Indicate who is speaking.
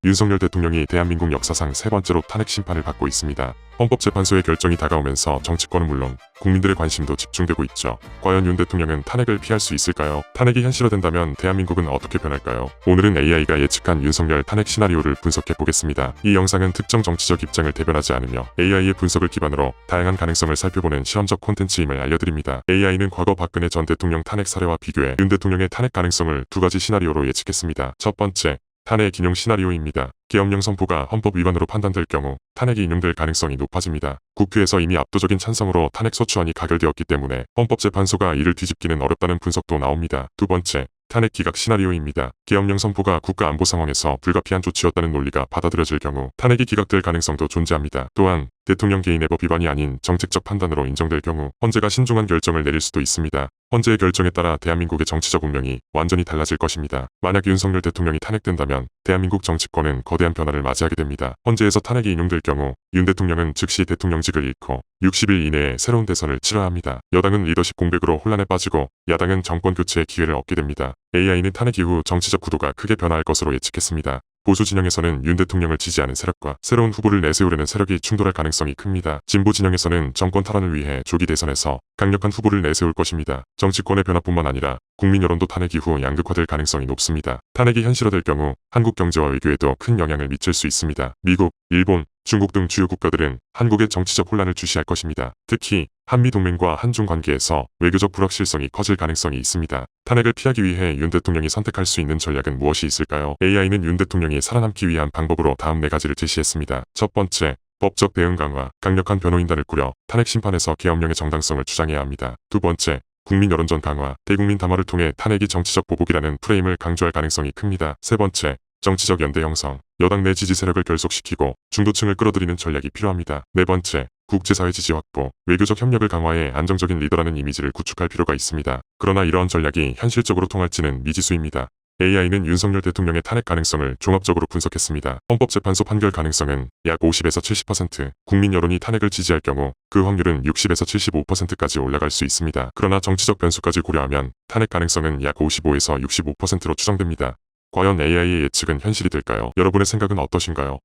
Speaker 1: 윤석열 대통령이 대한민국 역사상 세 번째로 탄핵 심판을 받고 있습니다. 헌법재판소의 결정이 다가오면서 정치권은 물론 국민들의 관심도 집중되고 있죠. 과연 윤 대통령은 탄핵을 피할 수 있을까요? 탄핵이 현실화된다면 대한민국은 어떻게 변할까요? 오늘은 AI가 예측한 윤석열 탄핵 시나리오를 분석해보겠습니다. 이 영상은 특정 정치적 입장을 대변하지 않으며 AI의 분석을 기반으로 다양한 가능성을 살펴보는 실험적 콘텐츠임을 알려드립니다. AI는 과거 박근혜 전 대통령 탄핵 사례와 비교해 윤 대통령의 탄핵 가능성을 두 가지 시나리오로 예측했습니다. 첫 번째, 탄핵 인용 시나리오입니다. 계엄령 선포가 헌법 위반으로 판단될 경우 탄핵이 인용될 가능성이 높아집니다. 국회에서 이미 압도적인 찬성으로 탄핵 소추안이 가결되었기 때문에 헌법재판소가 이를 뒤집기는 어렵다는 분석도 나옵니다. 두 번째, 탄핵 기각 시나리오입니다. 계엄령 선포가 국가 안보 상황에서 불가피한 조치였다는 논리가 받아들여질 경우 탄핵이 기각될 가능성도 존재합니다. 또한 대통령 개인의 법 위반이 아닌 정책적 판단으로 인정될 경우 헌재가 신중한 결정을 내릴 수도 있습니다. 헌재의 결정에 따라 대한민국의 정치적 운명이 완전히 달라질 것입니다. 만약 윤석열 대통령이 탄핵된다면 대한민국 정치권은 거대한 변화를 맞이하게 됩니다. 헌재에서 탄핵이 인용될 경우 윤 대통령은 즉시 대통령직을 잃고 60일 이내에 새로운 대선을 치러야 합니다. 여당은 리더십 공백으로 혼란에 빠지고 야당은 정권 교체의 기회를 얻게 됩니다. AI는 탄핵 이후 정치적 구도가 크게 변화할 것으로 예측했습니다. 보수 진영에서는 윤 대통령을 지지하는 세력과 새로운 후보를 내세우려는 세력이 충돌할 가능성이 큽니다. 진보 진영에서는 정권 탈환을 위해 조기 대선에서 강력한 후보를 내세울 것입니다. 정치권의 변화뿐만 아니라 국민 여론도 탄핵 이후 양극화될 가능성이 높습니다. 탄핵이 현실화될 경우 한국 경제와 외교에도 큰 영향을 미칠 수 있습니다. 미국, 일본, 중국 등 주요 국가들은 한국의 정치적 혼란을 주시할 것입니다. 특히 한미동맹과 한중 관계에서 외교적 불확실성이 커질 가능성이 있습니다. 탄핵을 피하기 위해 윤 대통령이 선택할 수 있는 전략은 무엇이 있을까요? AI는 윤 대통령이 살아남기 위한 방법으로 다음 네 가지를 제시했습니다. 첫 번째, 법적 대응 강화, 강력한 변호인단을 꾸려 탄핵 심판에서 계엄령의 정당성을 주장해야 합니다. 두 번째, 국민 여론전 강화, 대국민 담화를 통해 탄핵이 정치적 보복이라는 프레임을 강조할 가능성이 큽니다. 세 번째, 정치적 연대 형성, 여당 내 지지 세력을 결속시키고 중도층을 끌어들이는 전략이 필요합니다. 네 번째, 국제사회 지지 확보, 외교적 협력을 강화해 안정적인 리더라는 이미지를 구축할 필요가 있습니다. 그러나 이러한 전략이 현실적으로 통할지는 미지수입니다. AI는 윤석열 대통령의 탄핵 가능성을 종합적으로 분석했습니다. 헌법재판소 판결 가능성은 약 50에서 70%, 국민 여론이 탄핵을 지지할 경우 그 확률은 60에서 75%까지 올라갈 수 있습니다. 그러나 정치적 변수까지 고려하면 탄핵 가능성은 약 55에서 65%로 추정됩니다. 과연 AI의 예측은 현실이 될까요? 여러분의 생각은 어떠신가요?